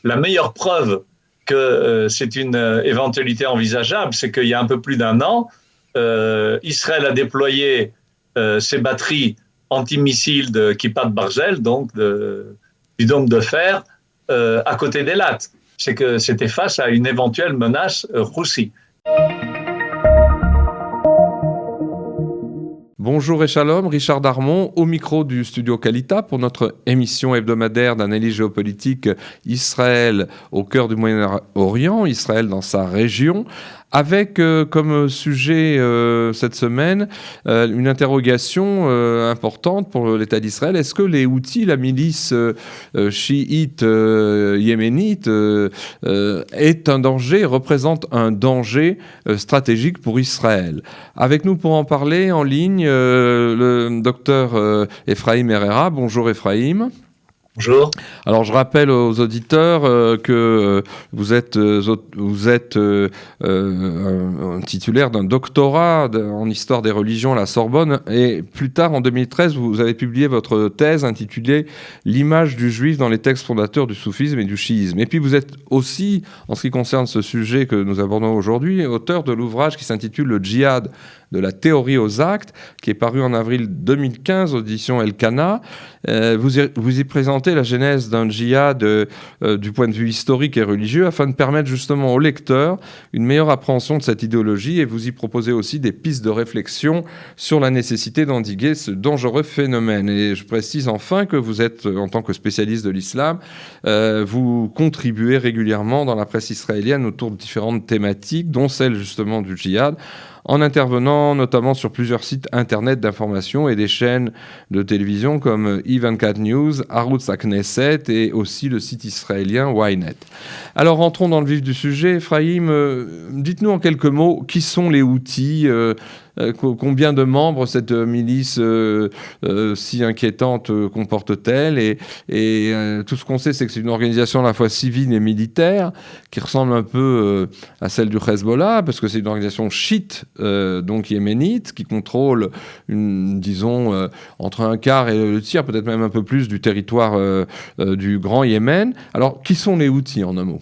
La meilleure preuve que c'est une éventualité envisageable, c'est qu'il y a un peu plus d'un an, Israël a déployé ses batteries antimissiles de Kippat Barzel, donc du dôme de fer, à côté d'Elat. C'est que c'était face à une éventuelle menace roussie. Bonjour et shalom, Richard Darmon au micro du studio Kalita pour notre émission hebdomadaire d'analyse géopolitique Israël au cœur du Moyen-Orient, Israël dans sa région, avec comme sujet cette semaine une interrogation importante pour l'État d'Israël. Est-ce que les Houthis, la milice chiite yéménite, est un danger, représente un danger stratégique pour Israël? Avec nous pour en parler en ligne, le docteur Ephraim Herrera. Bonjour Ephraim. Bonjour. Alors je rappelle aux auditeurs que vous êtes un titulaire d'un doctorat en histoire des religions à la Sorbonne et plus tard en 2013 vous avez publié votre thèse intitulée L'image du juif dans les textes fondateurs du soufisme et du chiisme. Et puis vous êtes aussi, en ce qui concerne ce sujet que nous abordons aujourd'hui, auteur de l'ouvrage qui s'intitule Le djihad de la théorie aux actes, qui est paru en avril 2015 aux éditions Elkana. Vous y présentez la genèse d'un djihad du point de vue historique et religieux afin de permettre justement aux lecteurs une meilleure appréhension de cette idéologie, et vous y proposez aussi des pistes de réflexion sur la nécessité d'endiguer ce dangereux phénomène. Et je précise enfin que vous êtes, en tant que spécialiste de l'islam, vous contribuez régulièrement dans la presse israélienne autour de différentes thématiques, dont celle justement du djihad, en intervenant notamment sur plusieurs sites internet d'information et des chaînes de télévision comme I24 News, Arutz HaKnesset et aussi le site israélien Ynet. Alors rentrons dans le vif du sujet. Ephraim, dites-nous en quelques mots qui sont les Houthis, combien de membres cette milice si inquiétante comporte-t-elle, et tout ce qu'on sait, c'est que c'est une organisation à la fois civile et militaire qui ressemble un peu à celle du Hezbollah, parce que c'est une organisation chiite, donc yéménite, qui contrôle disons entre un quart et le tiers, peut-être même un peu plus, du territoire du Grand Yémen. Alors qui sont les Houthis en un mot?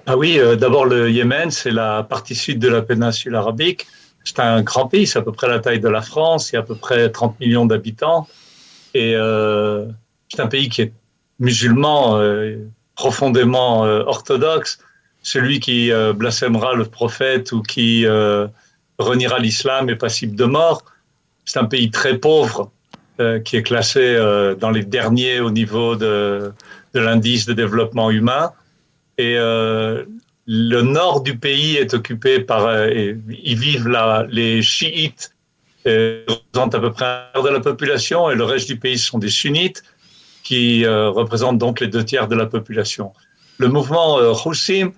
Ah oui, d'abord le Yémen, c'est la partie sud de la péninsule arabique. C'est un grand pays, c'est à peu près la taille de la France, il y a à peu près 30 millions d'habitants. Et c'est un pays qui est musulman, profondément orthodoxe. Celui qui blasphémera le prophète ou qui reniera l'islam est passible de mort. C'est un pays très pauvre qui est classé dans les derniers au niveau de l'indice de développement humain. Et le nord du pays est occupé par... y vivent les chiites, représentent à peu près un quart de la population, et le reste du pays sont des sunnites, qui représentent donc les 2/3 de la population. Le mouvement Houthim,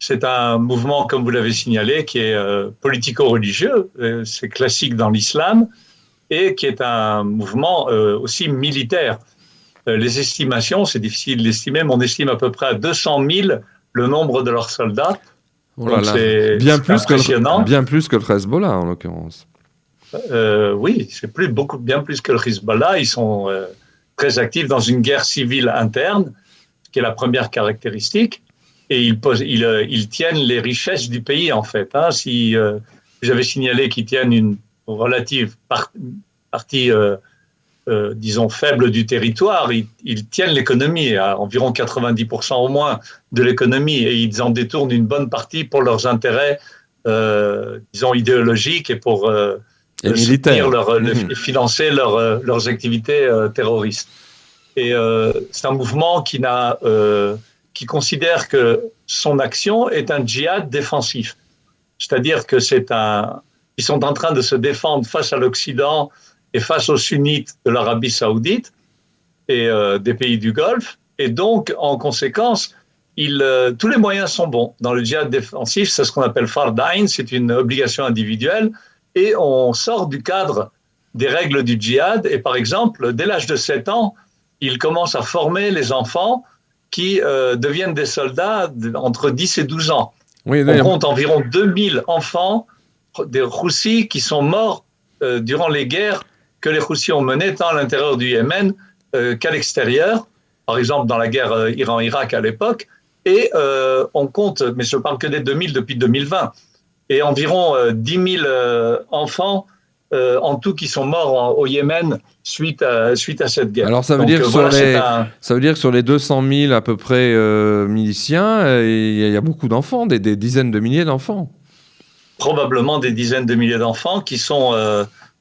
c'est un mouvement, comme vous l'avez signalé, qui est politico-religieux, c'est classique dans l'islam, et qui est un mouvement aussi militaire. Les estimations, c'est difficile d'estimer, mais on estime à peu près à 200 000 le nombre de leurs soldats. Oh là là. C'est impressionnant. Bien plus que le Hezbollah, en l'occurrence. Oui, c'est bien plus que le Hezbollah. Ils sont très actifs dans une guerre civile interne, qui est la première caractéristique, et ils tiennent les richesses du pays, en fait. Si j'avais signalé qu'ils tiennent une relative partie disons, faible du territoire, ils tiennent l'économie, à environ 90% au moins de l'économie, et ils en détournent une bonne partie pour leurs intérêts, disons, idéologiques et pour financer leurs activités terroristes. Et c'est un mouvement qui considère que son action est un djihad défensif. C'est-à-dire que ils sont en train de se défendre face à l'Occident et face aux sunnites de l'Arabie saoudite et des pays du Golfe. Et donc, en conséquence, tous les moyens sont bons. Dans le djihad défensif, c'est ce qu'on appelle Fard Ain, c'est une obligation individuelle, et on sort du cadre des règles du djihad. Et par exemple, dès l'âge de 7 ans, ils commencent à former les enfants qui deviennent des soldats entre 10 et 12 ans. Oui, on compte environ 2000 enfants des Houthis qui sont morts durant les guerres que les Houthis ont menées tant à l'intérieur du Yémen qu'à l'extérieur. par exemple dans la guerre Iran-Irak à l'époque, et on compte, mais je ne parle que des 2000 depuis 2020, et environ 10 000 enfants en tout qui sont morts au Yémen suite à cette guerre. Alors ça veut dire que sur les 200 000 à peu près miliciens, il y a beaucoup d'enfants, des dizaines de milliers d'enfants. Probablement des dizaines de milliers d'enfants qui sont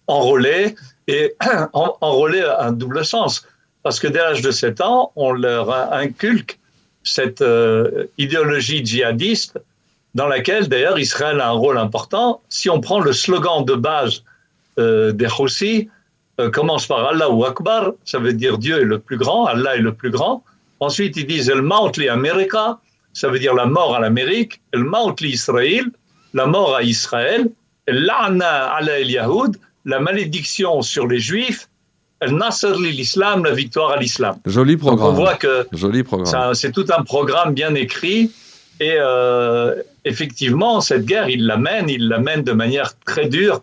enrôlés, et enrôlés à un double sens. Parce que dès l'âge de 7 ans, on leur inculque cette idéologie djihadiste dans laquelle d'ailleurs Israël a un rôle important. Si on prend le slogan de base des Houthis, commence par Allahu Akbar, ça veut dire Dieu est le plus grand, Allah est le plus grand. Ensuite, ils disent El Maut li America, ça veut dire la mort à l'Amérique, El Maut li Israël, la mort à Israël, El La'na ala el Yahoud, la malédiction sur les Juifs, El Nasr li l'Islam, la victoire à l'Islam. Joli programme. Donc on voit que c'est tout un programme bien écrit, et effectivement, cette guerre, il l'amène de manière très dure.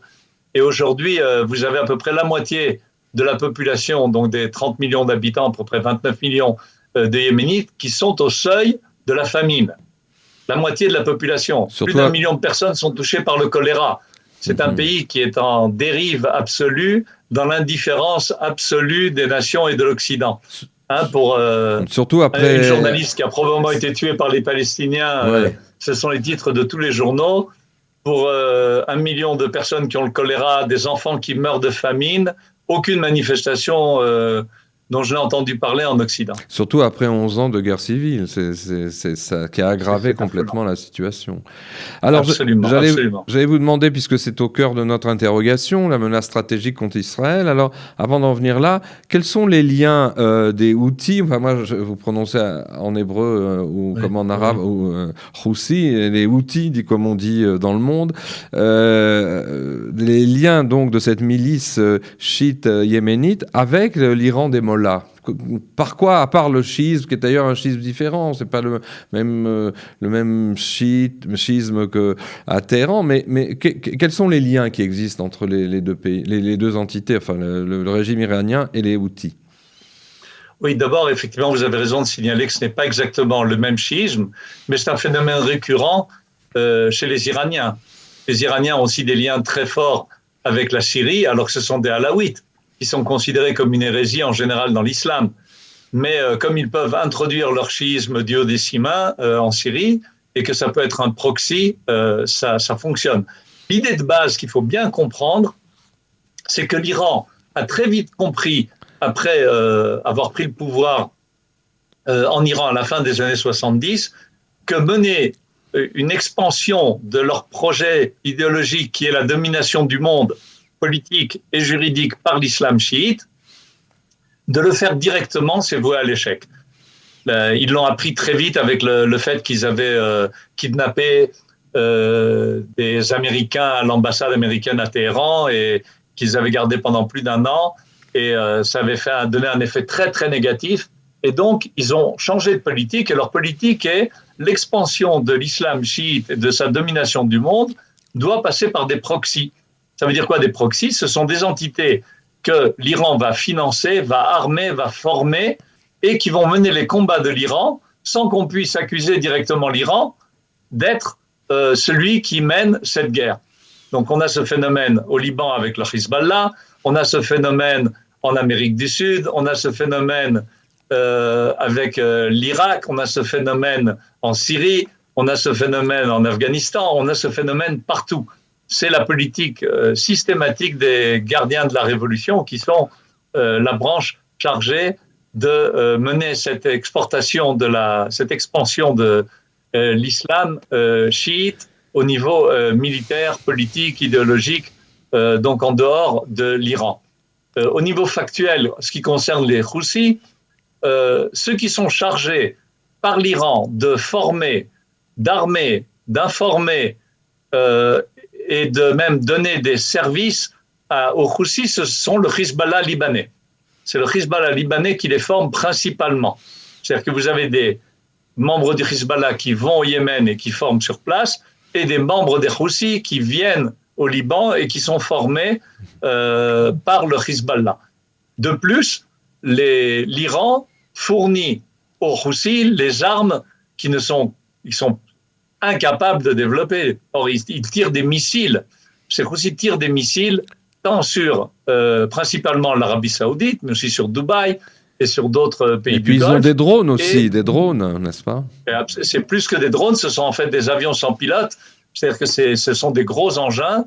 Et aujourd'hui, vous avez à peu près la moitié de la population, donc des 30 millions d'habitants, à peu près 29 millions de Yéménites, qui sont au seuil de la famine. La moitié de la population. Plus d'1 million de personnes sont touchées par le choléra. C'est un pays qui est en dérive absolue, dans l'indifférence absolue des nations et de l'Occident. Surtout après... Un journaliste qui a probablement été tué par les Palestiniens, ce sont les titres de tous les journaux. Pour 1 million de personnes qui ont le choléra, des enfants qui meurent de famine, aucune manifestation dont je n'ai entendu parler en Occident. Surtout après 11 ans de guerre civile, c'est ça qui a aggravé complètement la situation. Alors, j'allais vous demander, puisque c'est au cœur de notre interrogation, la menace stratégique contre Israël. Alors, avant d'en venir là, quels sont les liens des Houthis, enfin moi, vous prononcez en hébreu ou comme en arabe, ou Houthi, les Houthis, comme on dit dans le monde, les liens donc de cette milice chiite yéménite avec l'Iran des Mollahs. Par quoi, à part le schisme, qui est d'ailleurs un schisme différent, c'est pas le même schisme qu'à Téhéran, mais quels sont les liens qui existent entre les deux pays, les deux entités, enfin le régime iranien et les Houthis? Oui, d'abord, effectivement, vous avez raison de signaler que ce n'est pas exactement le même schisme, mais c'est un phénomène récurrent chez les Iraniens. Les Iraniens ont aussi des liens très forts avec la Syrie, alors que ce sont des Alaouites, qui sont considérés comme une hérésie en général dans l'islam. Mais comme ils peuvent introduire leur chiisme duodécimain en Syrie, et que ça peut être un proxy, ça fonctionne. L'idée de base qu'il faut bien comprendre, c'est que l'Iran a très vite compris, après avoir pris le pouvoir en Iran à la fin des années 70, que mener une expansion de leur projet idéologique qui est la domination du monde politique et juridique par l'islam chiite, de le faire directement, c'est voué à l'échec. Ils l'ont appris très vite avec le fait qu'ils avaient kidnappé des Américains à l'ambassade américaine à Téhéran et qu'ils avaient gardé pendant plus d'1 an, et ça avait donné un effet très très négatif. Et donc, ils ont changé de politique, et leur politique est l'expansion de l'islam chiite et de sa domination du monde doit passer par des proxys. Ça veut dire quoi, des proxys? Ce sont des entités que l'Iran va financer, va armer, va former, et qui vont mener les combats de l'Iran sans qu'on puisse accuser directement l'Iran d'être celui qui mène cette guerre. Donc on a ce phénomène au Liban avec le Hezbollah, on a ce phénomène en Amérique du Sud, on a ce phénomène avec l'Irak, on a ce phénomène en Syrie, on a ce phénomène en Afghanistan, on a ce phénomène partout. C'est la politique systématique des gardiens de la révolution qui sont la branche chargée de mener cette expansion de l'islam chiite au niveau militaire, politique, idéologique, donc en dehors de l'Iran. Au niveau factuel, ce qui concerne les Houthis, ceux qui sont chargés par l'Iran de former, d'armer, d'informer et de même donner des services aux Houthis, ce sont le Hezbollah libanais. C'est le Hezbollah libanais qui les forme principalement. C'est-à-dire que vous avez des membres du Hezbollah qui vont au Yémen et qui forment sur place, et des membres des Houthis qui viennent au Liban et qui sont formés par le Hezbollah. De plus, l'Iran fournit aux Houthis les armes ils sont incapables de développer. Or, ils tirent des missiles. Ces Houthis tirent des missiles tant sur principalement l'Arabie Saoudite, mais aussi sur Dubaï et sur d'autres pays du Golfe. Et puis ils ont des drones aussi, des drones, n'est-ce pas? C'est plus que des drones, ce sont en fait des avions sans pilote. C'est-à-dire que ce sont des gros engins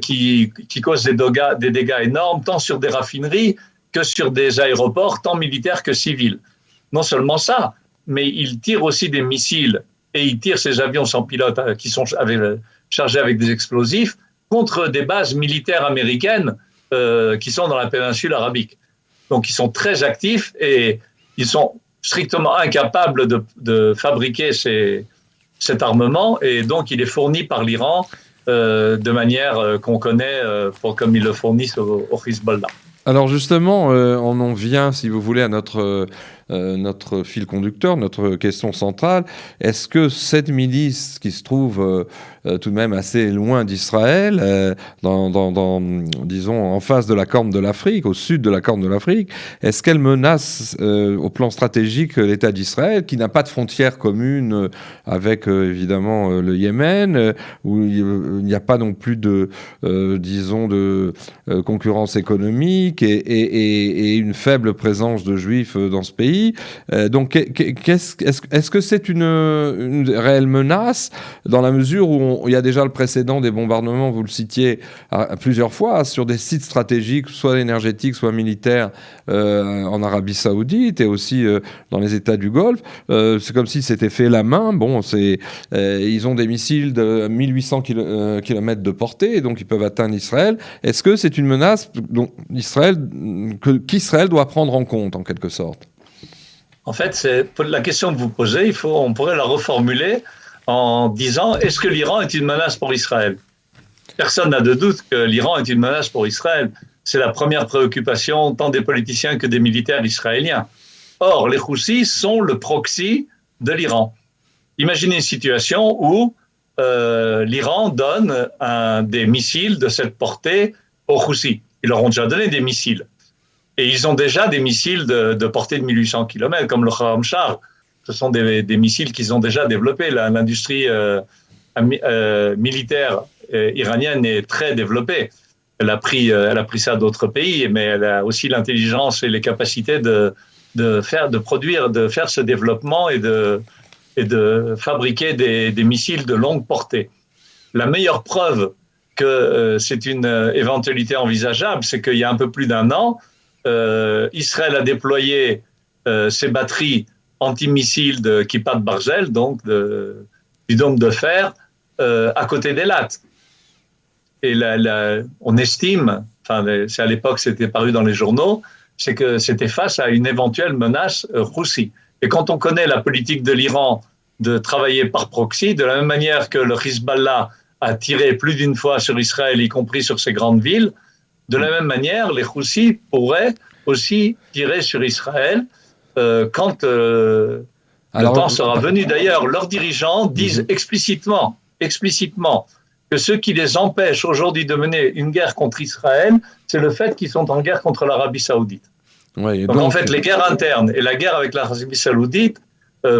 qui causent des dégâts énormes, tant sur des raffineries que sur des aéroports, tant militaires que civils. Non seulement ça, mais ils tirent aussi des missiles et ils tirent ces avions sans pilote qui sont chargés avec des explosifs contre des bases militaires américaines qui sont dans la péninsule arabique. Donc ils sont très actifs et ils sont strictement incapables de fabriquer cet armement, et donc il est fourni par l'Iran de manière qu'on connaît comme ils le fournissent au Hezbollah. Alors justement, on en vient, si vous voulez, à notre fil conducteur, notre question centrale. Est-ce que cette milice qui se trouve tout de même assez loin d'Israël, disons en face de la Corne de l'Afrique, au sud de la Corne de l'Afrique, est-ce qu'elle menace au plan stratégique l'État d'Israël, qui n'a pas de frontières communes avec évidemment le Yémen, où il n'y a pas non plus de concurrence économique et une faible présence de juifs dans ce pays? Donc, est-ce que c'est une réelle menace, dans la mesure où il y a déjà le précédent des bombardements, vous le citiez à plusieurs fois, sur des sites stratégiques, soit énergétiques, soit militaires, en Arabie Saoudite et aussi dans les États du Golfe. C'est comme si c'était fait la main. Bon, ils ont des missiles de 1800 km de portée, donc ils peuvent atteindre Israël. Est-ce que c'est une menace qu'Israël doit prendre en compte, en quelque sorte? En fait, la question que vous posez, on pourrait la reformuler en disant, est-ce que l'Iran est une menace pour Israël? Personne n'a de doute que l'Iran est une menace pour Israël. C'est la première préoccupation tant des politiciens que des militaires israéliens. Or, les Houthis sont le proxy de l'Iran. Imaginez une situation où l'Iran donne des missiles de cette portée aux Houthis. Ils leur ont déjà donné des missiles. Et ils ont déjà des missiles de portée de 1800 km, comme le Kharam-Shar. Ce sont des missiles qu'ils ont déjà développés. L'industrie militaire iranienne est très développée. Elle a pris ça d'autres pays, mais elle a aussi l'intelligence et les capacités de faire ce développement et de fabriquer des missiles de longue portée. La meilleure preuve que c'est une éventualité envisageable, c'est qu'il y a un peu plus d'un an, Israël a déployé ses batteries antimissiles de Kippat Barzel, donc du dôme de fer, à côté d'Elat. Et on estime, c'est à l'époque c'était paru dans les journaux, c'est que c'était face à une éventuelle menace roussie. Et quand on connaît la politique de l'Iran de travailler par proxy, de la même manière que le Hezbollah a tiré plus d'une fois sur Israël, y compris sur ces grandes villes, de la même manière, les Houthis pourraient aussi tirer sur Israël quand le temps sera venu. D'ailleurs, leurs dirigeants disent explicitement que ce qui les empêche aujourd'hui de mener une guerre contre Israël, c'est le fait qu'ils sont en guerre contre l'Arabie Saoudite. Ouais, donc en fait, les guerres internes et la guerre avec l'Arabie Saoudite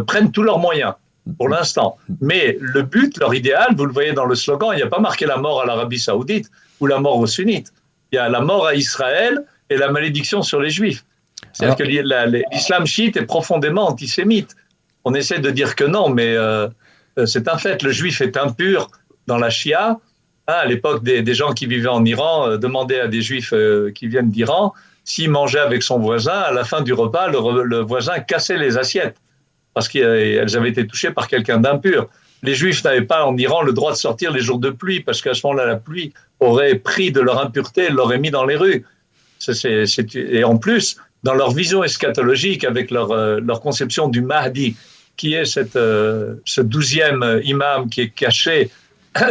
prennent tous leurs moyens pour l'instant. Mais le but, leur idéal, vous le voyez dans le slogan, il n'y a pas marqué la mort à l'Arabie Saoudite ou la mort aux sunnites. Il y a la mort à Israël et la malédiction sur les Juifs. C'est-à-dire que l'islam chiite est profondément antisémite. On essaie de dire que non, mais c'est un fait. Le juif est impur dans la Shia. À l'époque, des gens qui vivaient en Iran demandaient à des juifs qui viennent d'Iran, s'ils mangeaient avec son voisin, à la fin du repas, le voisin cassait les assiettes parce qu'elles avaient été touchées par quelqu'un d'impur. Les juifs n'avaient pas en Iran le droit de sortir les jours de pluie parce qu'à ce moment-là, la pluie aurait pris de leur impureté et l'aurait mis dans les rues. Et en plus, dans leur vision eschatologique, avec leur conception du Mahdi, qui est ce 12e imam qui est caché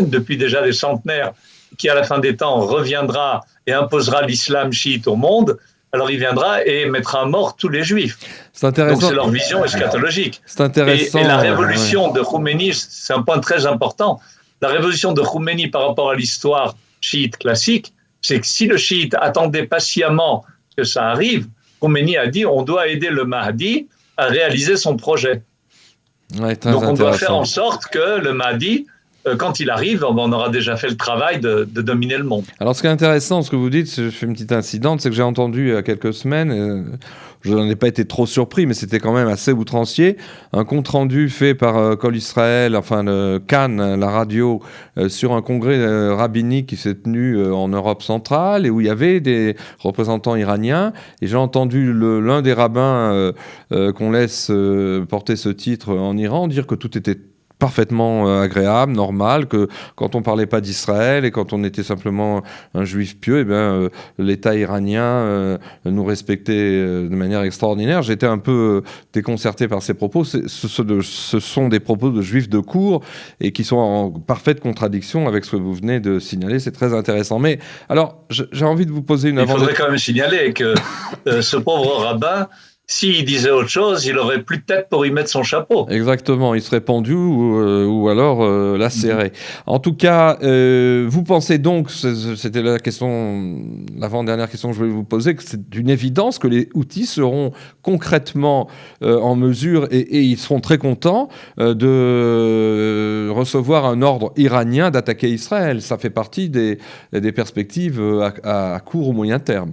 depuis déjà des centenaires, qui à la fin des temps reviendra et imposera l'islam chiite au monde, alors il viendra et mettra à mort tous les juifs. C'est intéressant. Donc c'est leur vision eschatologique. C'est intéressant. Et la révolution de Khomeini, c'est un point très important. La révolution de Khomeini par rapport à l'histoire chiite classique, c'est que si le chiite attendait patiemment que ça arrive, Khomeini a dit on doit aider le Mahdi à réaliser son projet. Ouais, donc on doit faire en sorte que le Mahdi, quand il arrive, on aura déjà fait le travail de dominer le monde. Alors, ce qui est intéressant, ce que vous dites, je fais une petite incidente, c'est que j'ai entendu il y a quelques semaines, je n'en ai pas été trop surpris, mais c'était quand même assez outrancier, un compte-rendu fait par Kol Israël, enfin le Cannes, la radio, sur un congrès rabbinique qui s'est tenu en Europe centrale et où il y avait des représentants iraniens. Et j'ai entendu l'un des rabbins qu'on laisse porter ce titre en Iran dire que tout était parfaitement agréable, normal, que quand on parlait pas d'Israël et quand on était simplement un juif pieux, eh bien, l'État iranien nous respectait de manière extraordinaire. J'étais un peu déconcerté par ces propos. Ce sont des propos de juifs de cour et qui sont en parfaite contradiction avec ce que vous venez de signaler. C'est très intéressant. Mais alors, j'ai envie de vous poser une... Il faudrait quand même signaler que ce pauvre rabbin, s'il disait autre chose, il aurait plus de tête pour y mettre son chapeau. Exactement, il serait pendu ou alors lacéré. En tout cas, vous pensez donc, c'était l'avant-dernière question que je voulais vous poser, que c'est une évidence que les Houthis seront concrètement en mesure, et ils seront très contents, de recevoir un ordre iranien d'attaquer Israël. Ça fait partie des perspectives à court ou moyen terme.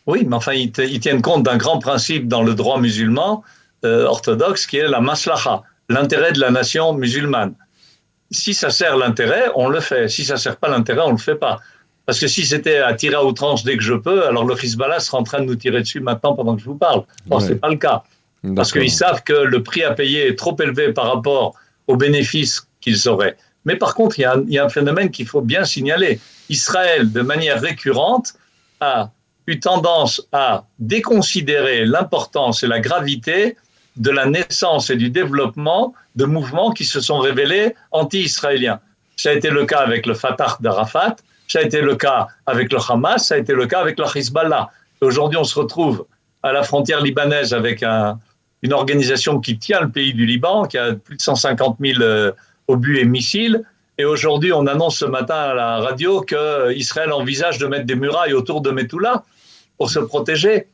Oui, mais enfin, ils tiennent compte d'un grand principe dans le droit musulman orthodoxe qui est la maslaha, l'intérêt de la nation musulmane. Si ça sert l'intérêt, on le fait. Si ça ne sert pas l'intérêt, on ne le fait pas. Parce que si c'était à tirer à outrance dès que je peux, alors le Hezbollah sera en train de nous tirer dessus maintenant pendant que je vous parle. Or, ce n'est pas le cas. D'accord. Parce qu'ils savent que le prix à payer est trop élevé par rapport aux bénéfices qu'ils auraient. Mais par contre, il y a un phénomène qu'il faut bien signaler. Israël, de manière récurrente, a eu tendance à déconsidérer l'importance et la gravité de la naissance et du développement de mouvements qui se sont révélés anti-israéliens. Ça a été le cas avec le Fatah d'Arafat, ça a été le cas avec le Hamas, ça a été le cas avec le Hezbollah. Aujourd'hui, on se retrouve à la frontière libanaise avec une organisation qui tient le pays du Liban, qui a plus de 150 000 obus et missiles. Et aujourd'hui, on annonce ce matin à la radio qu'Israël envisage de mettre des murailles autour de Metula pour se protéger.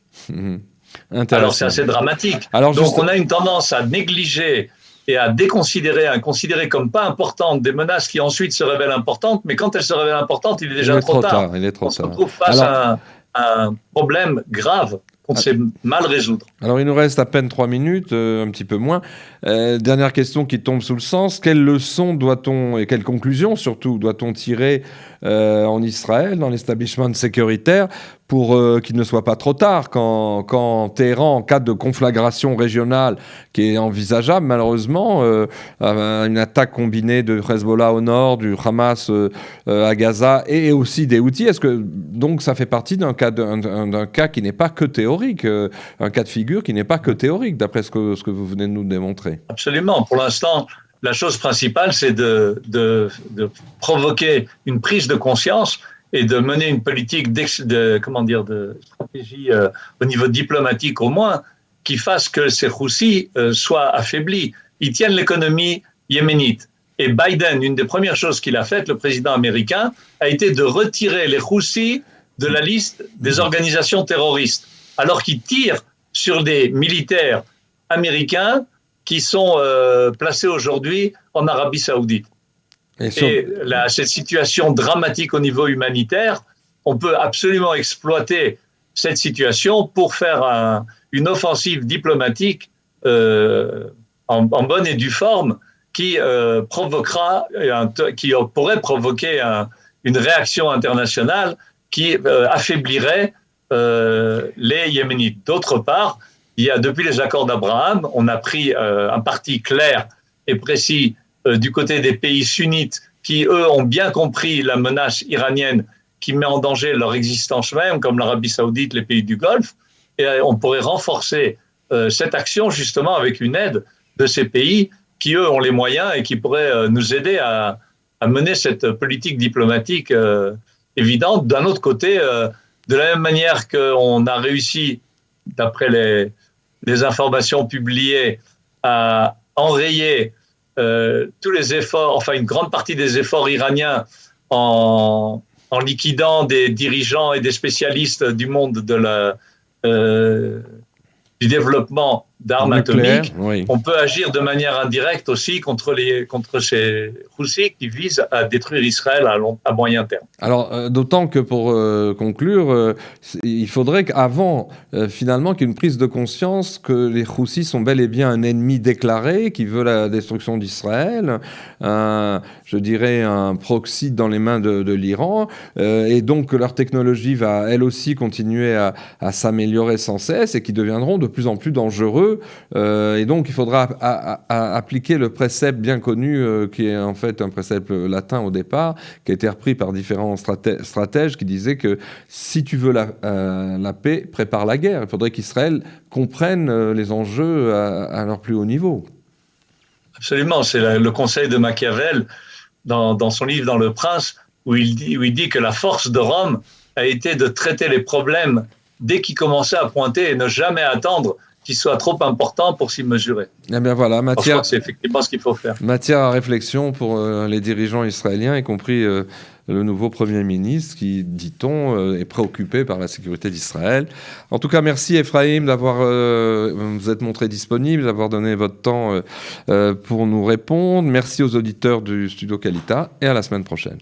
Alors c'est assez dramatique. Donc on a une tendance à négliger et à déconsidérer, à considérer comme pas importantes des menaces qui ensuite se révèlent importantes, mais quand elles se révèlent importantes, il est déjà trop tard. On se retrouve face à un problème grave qu'on sait mal résoudre. Alors il nous reste à peine 3 minutes, un petit peu moins. Dernière question qui tombe sous le sens. Quelles leçons doit-on, et quelles conclusions surtout, doit-on tirer en Israël, dans l'establishment sécuritaire, pour qu'il ne soit pas trop tard quand Téhéran, en cas de conflagration régionale qui est envisageable, malheureusement, une attaque combinée de Hezbollah au nord, du Hamas à Gaza et aussi des Houthis, est-ce que donc ça fait partie d'un cas qui n'est pas que théorique, un cas de figure qui n'est pas que théorique, d'après ce que vous venez de nous démontrer? Absolument. Pour l'instant, la chose principale, c'est de provoquer une prise de conscience et de mener une politique de stratégie au niveau diplomatique au moins, qui fasse que ces Houthis soient affaiblis. Ils tiennent l'économie yéménite. Et Biden, une des premières choses qu'il a faites, le président américain, a été de retirer les Houthis de la liste des organisations terroristes, alors qu'ils tirent sur des militaires américains qui sont placés aujourd'hui en Arabie Saoudite. Et cette situation dramatique au niveau humanitaire, on peut absolument exploiter cette situation pour faire une offensive diplomatique en bonne et due forme qui pourrait provoquer une réaction internationale qui affaiblirait les Yéménites. D'autre part, depuis les accords d'Abraham, on a pris un parti clair et précis du côté des pays sunnites qui, eux, ont bien compris la menace iranienne qui met en danger leur existence même, comme l'Arabie Saoudite, les pays du Golfe. Et on pourrait renforcer cette action justement avec une aide de ces pays qui, eux, ont les moyens et qui pourraient nous aider à mener cette politique diplomatique évidente. D'un autre côté, de la même manière qu'on a réussi, d'après les informations publiées, à enrayer tous les efforts, enfin une grande partie des efforts iraniens en liquidant des dirigeants et des spécialistes du monde de euh, du développement d'armes Nucléaire, atomiques, oui. on peut agir de manière indirecte aussi contre ces Houthis qui visent à détruire Israël à moyen terme. Alors, d'autant que pour conclure, il faudrait qu'avant, finalement, qu'il y ait une prise de conscience que les Houthis sont bel et bien un ennemi déclaré qui veut la destruction d'Israël, je dirais un proxy dans les mains de l'Iran, et donc que leur technologie va elle aussi continuer à s'améliorer sans cesse et qui deviendront de plus en plus dangereux. Et donc, il faudra appliquer le précepte bien connu, qui est en fait un précepte latin au départ, qui a été repris par différents stratèges qui disaient que si tu veux la paix, prépare la guerre. Il faudrait qu'Israël comprenne les enjeux à leur plus haut niveau. Absolument, c'est le conseil de Machiavel dans son livre Dans le Prince, où il dit que la force de Rome a été de traiter les problèmes dès qu'ils commençaient à pointer et ne jamais attendre qu'ils soient trop importants pour s'y mesurer. Eh bien voilà, Je crois que c'est effectivement ce qu'il faut faire. matière à réflexion pour les dirigeants israéliens, y compris le nouveau Premier ministre qui, dit-on, est préoccupé par la sécurité d'Israël. En tout cas, merci Ephraim d'avoir vous êtes montré disponible, d'avoir donné votre temps pour nous répondre. Merci aux auditeurs du Studio Kalita et à la semaine prochaine.